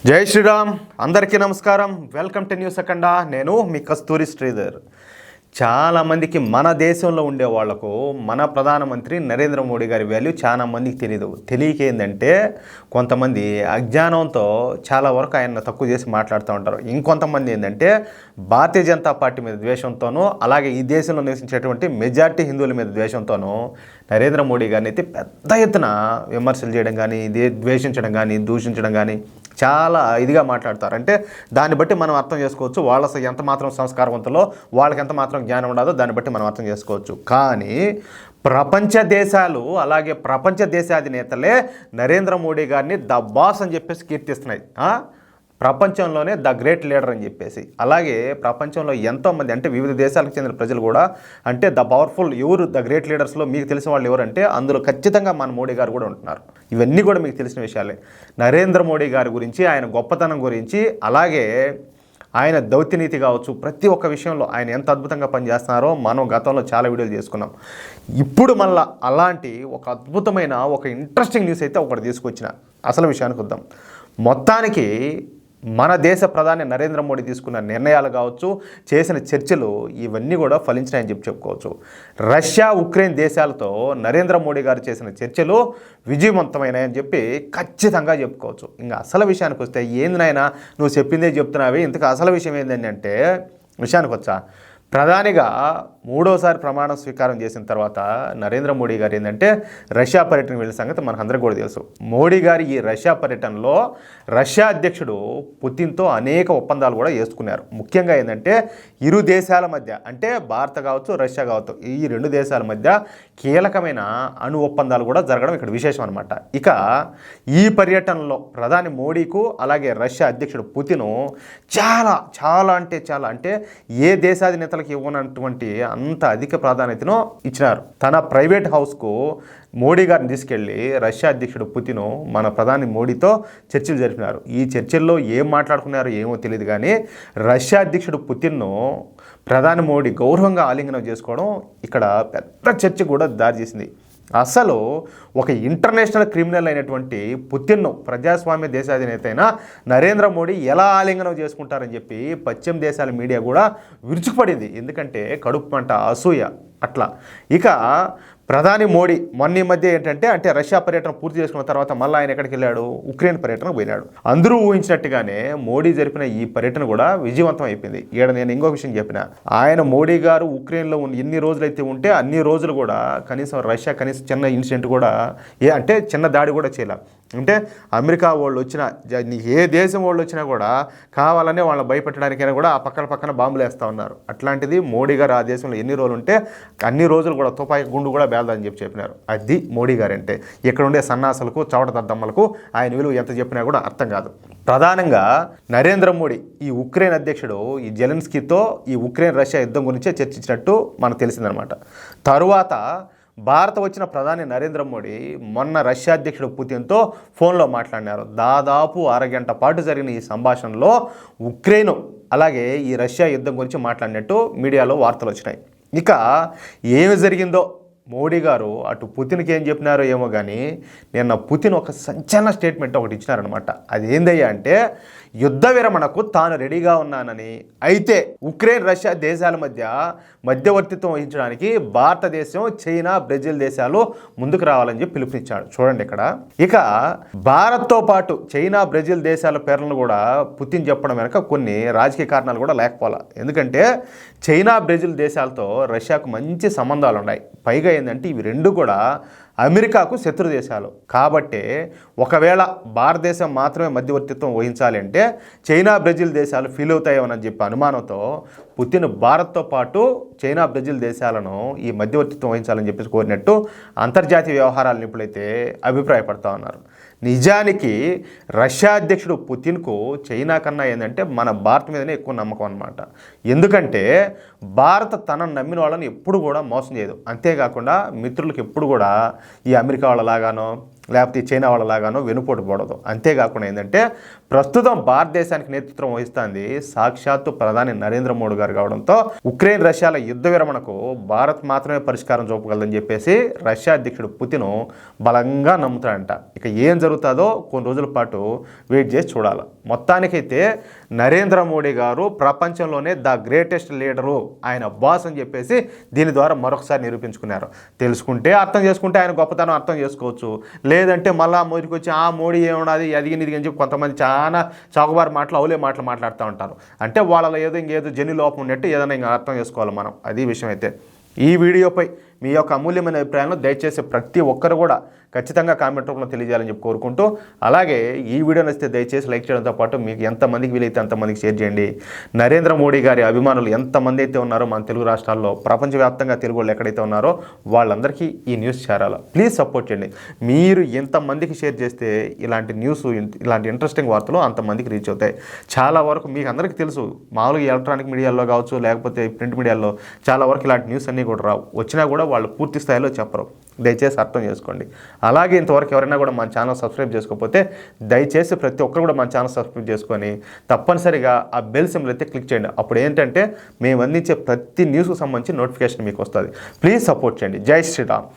జై శ్రీరామ్. అందరికీ నమస్కారం. వెల్కమ్ టు న్యూస్ అఖండ. నేను మీ కస్తూరి శ్రీధర్. చాలామందికి మన దేశంలో ఉండే వాళ్లకు మన ప్రధానమంత్రి నరేంద్ర మోడీ గారి వాల్యూ చాలా మందికి తెలియదు. తెలియకేందంటే కొంతమంది అజ్ఞానంతో చాలా వరకు ఆయన తక్కువ చేసి మాట్లాడుతూ ఉంటారు. ఇంకొంతమంది ఏంటంటే భారతీయ జనతా పార్టీ మీద ద్వేషంతోనూ అలాగే ఈ దేశంలో నివసించేటువంటి మెజార్టీ హిందువుల మీద ద్వేషంతోనూ నరేంద్ర మోడీ గారిని అయితే పెద్ద ఎత్తున విమర్శలు చేయడం కానీ ద్వేషించడం కానీ దూషించడం కానీ చాలా ఇదిగా మాట్లాడతారు. అంటే దాన్ని బట్టి మనం అర్థం చేసుకోవచ్చు వాళ్ళ ఎంత మాత్రం సంస్కారవంతులో వాళ్ళకి ఎంత మాత్రం జ్ఞానం ఉండదో దాన్ని బట్టి మనం అర్థం చేసుకోవచ్చు. కానీ ప్రపంచ దేశాలు అలాగే ప్రపంచ దేశాధినేతలే నరేంద్ర మోడీ గారిని ద బాస్ అని చెప్పేసి కీర్తిస్తున్నాయి. ప్రపంచంలోనే ద గ్రేట్ లీడర్ అని చెప్పేసి. అలాగే ప్రపంచంలో ఎంతోమంది అంటే వివిధ దేశాలకు చెందిన ప్రజలు కూడా అంటే ద పవర్ఫుల్ ఎవరు ద గ్రేట్ లీడర్స్లో మీకు తెలిసిన వాళ్ళు ఎవరంటే అందులో ఖచ్చితంగా మన మోడీ గారు కూడా ఉంటున్నారు. ఇవన్నీ కూడా మీకు తెలిసిన విషయాలే. నరేంద్ర మోడీ గారి గురించి ఆయన గొప్పతనం గురించి అలాగే ఆయన దౌత్యనీతి కావచ్చు ప్రతి ఒక్క విషయంలో ఆయన ఎంత అద్భుతంగా పనిచేస్తున్నారో మనం గతంలో చాలా వీడియోలు చేసుకున్నాం. ఇప్పుడు మళ్ళీ అలాంటి ఒక అద్భుతమైన ఒక ఇంట్రెస్టింగ్ న్యూస్ అయితే ఒకటి తీసుకొచ్చిన. అసలు విషయానికి వద్దాం. మొత్తానికి మన దేశ ప్రధాని నరేంద్ర మోడీ తీసుకున్న నిర్ణయాలు కావచ్చు చేసిన చర్చలు ఇవన్నీ కూడా ఫలించినాయని చెప్పుకోవచ్చు. రష్యా ఉక్రెయిన్ దేశాలతో నరేంద్ర మోడీ గారు చేసిన చర్చలు విజయవంతమైనాయని చెప్పి ఖచ్చితంగా చెప్పుకోవచ్చు. ఇంకా అసలు విషయానికి వస్తే ఏంది నాయనా నువ్వు చెప్పిందే చెప్తున్నావి, ఇంతకు అసలు విషయం ఏంటంటే విషయానికి వచ్చా ప్రధానిగా మూడోసారి ప్రమాణ స్వీకారం చేసిన తర్వాత నరేంద్ర మోడీ గారు ఏంటంటే రష్యా పర్యటనకు వెళ్ళిన సంగతి మనకందరికీ కూడా తెలుసు. మోడీ గారు ఈ రష్యా పర్యటనలో రష్యా అధ్యక్షుడు పుతిన్తో అనేక ఒప్పందాలు కూడా చేసుకున్నారు. ముఖ్యంగా ఏంటంటే ఇరు దేశాల మధ్య అంటే భారత్ కావచ్చు రష్యా కావచ్చు ఈ రెండు దేశాల మధ్య కీలకమైన అణు ఒప్పందాలు కూడా జరగడం ఇక్కడ విశేషం అనమాట. ఇక ఈ పర్యటనలో ప్రధాని మోడీకు అలాగే రష్యా అధ్యక్షుడు పుతిన్ చాలా చాలా అంటే ఏ దేశాధినేతలకు ఇవ్వనటువంటి అంత అధిక ప్రాధాన్యతను ఇచ్చినారు. తన ప్రైవేట్ హౌస్కు మోడీ గారిని తీసుకెళ్లి రష్యా అధ్యక్షుడు పుతిన్ మన ప్రధాని మోడీతో చర్చలు జరిపినారు. ఈ చర్చల్లో ఏం మాట్లాడుకున్నారో ఏమో తెలియదు కానీ రష్యా అధ్యక్షుడు పుతిన్ను ప్రధాని మోడీ గౌరవంగా ఆలింగనం చేసుకోవడం ఇక్కడ పెద్ద చర్చ కూడా దారితీసింది. అసలు ఒక ఇంటర్నేషనల్ క్రిమినల్ అయినటువంటి పుతిన్ను ప్రజాస్వామ్య దేశాధినేత అయిన నరేంద్ర మోడీ ఎలా ఆలింగనం చేసుకుంటారని చెప్పి పశ్చిమ దేశాల మీడియా కూడా విరుచుకుపడింది. ఎందుకంటే కడుపు మంట అసూయ అట్లా. ఇక ప్రధాని మోడీ మొన్న మధ్య ఏంటంటే రష్యా పర్యటన పూర్తి చేసుకున్న తర్వాత మళ్ళీ ఆయన ఎక్కడికి వెళ్ళాడు, ఉక్రెయిన్ పర్యటనకు పోయినాడు. అందరూ ఊహించినట్టుగానే మోడీ జరిపిన ఈ పర్యటన కూడా విజయవంతం అయిపోయింది. ఈడ నేను ఇంకో విషయం చెప్పిన, ఆయన మోడీ గారు ఉక్రెయిన్లో ఎన్ని రోజులైతే ఉంటే అన్ని రోజులు కూడా కనీసం రష్యా కనీసం చిన్న ఇన్సిడెంట్ కూడా చిన్న దాడి కూడా చేయలే. అంటే అమెరికా వాళ్ళు వచ్చినా ఏ దేశం వాళ్ళు వచ్చినా కూడా కావాలనే వాళ్ళని భయపెట్టడానికైనా కూడా ఆ పక్కన బాంబులు వేస్తూ ఉన్నారు. అట్లాంటిది మోడీ గారు ఆ దేశంలో ఎన్ని రోజులు ఉంటే అన్ని రోజులు కూడా తుపాకీ గుండు కూడా బేల్దని చెప్పినారు. అది మోడీ గారు అంటే. ఇక్కడ ఉండే సన్నాసులకు చవట దద్దమ్మలకు ఆయన విలువ ఎంత చెప్పినా కూడా అర్థం కాదు. ప్రధానంగా నరేంద్ర మోడీ ఈ ఉక్రెయిన్ అధ్యక్షుడు ఈ జెలెన్స్కీతో ఈ ఉక్రెయిన్ రష్యా యుద్ధం గురించే చర్చించినట్టు మనకు తెలిసిందనమాట. తరువాత భారత వచ్చిన ప్రధాని నరేంద్ర మోడీ మొన్న రష్యా అధ్యక్షుడు పుతిన్తో ఫోన్లో మాట్లాడినారు. దాదాపు అరగంట పాటు జరిగిన ఈ సంభాషణలో ఉక్రెయిన్ అలాగే ఈ రష్యా యుద్ధం గురించి మాట్లాడినట్టు మీడియాలో వార్తలు వచ్చినాయి. ఇక ఏమి జరిగిందో మోడీ గారు అటు పుతిన్కి ఏం చెప్పినారో ఏమో కానీ నిన్న పుతిన్ ఒక సంచలన స్టేట్మెంట్ ఒకటి ఇచ్చినారనమాట. అది ఏందయ్యా అంటే యుద్ధ విరమణకు తాను రెడీగా ఉన్నానని, అయితే ఉక్రెయిన్ రష్యా దేశాల మధ్య మధ్యవర్తిత్వం వహించడానికి భారతదేశం చైనా బ్రెజిల్ దేశాలు ముందుకు రావాలని చెప్పి పిలుపునిచ్చాడు. చూడండి ఇక్కడ. ఇక భారత్తో పాటు చైనా బ్రెజిల్ దేశాల పేర్లను కూడా పుతిన్ చెప్పడం వెనక కొన్ని రాజకీయ కారణాలు కూడా లేకపోలే. ఎందుకంటే చైనా బ్రెజిల్ దేశాలతో రష్యాకు మంచి సంబంధాలు ఉన్నాయి. పైగా ఏంటంటే ఇవి రెండు కూడా అమెరికాకు శత్రు దేశాలు. కాబట్టి ఒకవేళ భారతదేశం మాత్రమే మధ్యవర్తిత్వం వహించాలి అంటే చైనా బ్రెజిల్ దేశాలు ఫీల్ అవుతాయేమని చెప్పి అనుమానంతో పుతిన్ భారత్తో పాటు చైనా బ్రెజిల్ దేశాలను ఈ మధ్యవర్తిత్వం వహించాలని చెప్పేసి కోరినట్టు అంతర్జాతీయ వ్యవహారాల నిపుణులైతే అభిప్రాయపడతా ఉన్నారు. నిజానికి రష్యా అధ్యక్షుడు పుతిన్కు చైనా కన్నా ఏంటంటే మన భారత్ మీదనే ఎక్కువ నమ్మకం అనమాట. ఎందుకంటే భారత్ తనను నమ్మిన వాళ్ళని ఎప్పుడు కూడా మోసం చేయదు. అంతేకాకుండా మిత్రులకు ఎప్పుడు కూడా ఈ అమెరికా వాళ్ళలాగానో లేకపోతే చైనా వాళ్ళలాగానో వెనుపోటు పడదు. అంతేకాకుండా ఏంటంటే ప్రస్తుతం భారతదేశానికి నేతృత్వం వహిస్తుంది సాక్షాత్తు ప్రధాని నరేంద్ర మోడీ గారు కావడంతో ఉక్రెయిన్ రష్యాల యుద్ధ విరమణకు భారత్ మాత్రమే పరిష్కారం చూపగలదని చెప్పేసి రష్యా అధ్యక్షుడు పుతిన్ బలంగా నమ్ముతాడంట. ఇక ఏం జరుగుతుందో కొన్ని రోజుల పాటు వెయిట్ చేసి చూడాలి. మొత్తానికైతే నరేంద్ర మోడీ గారు ప్రపంచంలోనే ద గ్రేటెస్ట్ లీడరు, ఆయన బాస్ అని చెప్పేసి దీని ద్వారా మరొకసారి నిరూపించుకున్నారు. తెలుసుకుంటే అర్థం చేసుకుంటే ఆయన గొప్పతనం అర్థం చేసుకోవచ్చు. లేదంటే మళ్ళీ మోదీకి వచ్చి ఆ మోడీ ఏమున్నది అది ఇది అని చెప్పి కొంతమంది చాలా చౌకబారు మాటలు అవులే మాటలు మాట్లాడుతూ ఉంటారు. అంటే వాళ్ళలో ఇంకేదో జని లోపం ఉన్నట్టు ఏదైనా ఇంకా అర్థం చేసుకోవాలి మనం. అది విషయం. అయితే ఈ వీడియోపై మీ యొక్క అమూల్యమైన అభిప్రాయాలను దయచేసి ప్రతి ఒక్కరు కూడా ఖచ్చితంగా కామెంట్ రూపంలో తెలియజేయాలని చెప్పి కోరుకుంటూ, అలాగే ఈ వీడియో నచ్చితే దయచేసి లైక్ చేయడంతో పాటు మీకు ఎంతమందికి వీలైతే అంతమందికి షేర్ చేయండి. నరేంద్ర మోడీ గారి అభిమానులు ఎంతమంది అయితే ఉన్నారో మన తెలుగు రాష్ట్రాల్లో, ప్రపంచవ్యాప్తంగా తెలుగు వాళ్ళు ఎక్కడైతే ఉన్నారో వాళ్ళందరికీ ఈ న్యూస్ చేరాలి. ప్లీజ్ సపోర్ట్ చేయండి. మీరు ఎంతమందికి షేర్ చేస్తే ఇలాంటి న్యూస్, ఇలాంటి ఇంట్రెస్టింగ్ వార్తలు అంతమందికి రీచ్ అవుతాయి. చాలా వరకు మీకు అందరికీ తెలుసు, మామూలుగా ఎలక్ట్రానిక్ మీడియాలో కావచ్చు, లేకపోతే ప్రింట్ మీడియాలో చాలా వరకు ఇలాంటి న్యూస్ అన్నీ కూడా రావు. వచ్చినా కూడా వాళ్ళు పూర్తి స్థాయిలో చెప్పరు. దయచేసి అర్థం చేసుకోండి. అలాగే ఇంతవరకు ఎవరైనా కూడా మన ఛానల్ సబ్స్క్రైబ్ చేసుకోకపోతే దయచేసి ప్రతి ఒక్కరు కూడా మన ఛానల్ సబ్స్క్రైబ్ చేసుకొని తప్పనిసరిగా ఆ బెల్ సింబల్ అయితే క్లిక్ చేయండి. అప్పుడు ఏంటంటే మేము అందించే ప్రతి న్యూస్కి సంబంధించి నోటిఫికేషన్ మీకు వస్తుంది. ప్లీజ్ సపోర్ట్ చేయండి. జై శ్రీరామ్.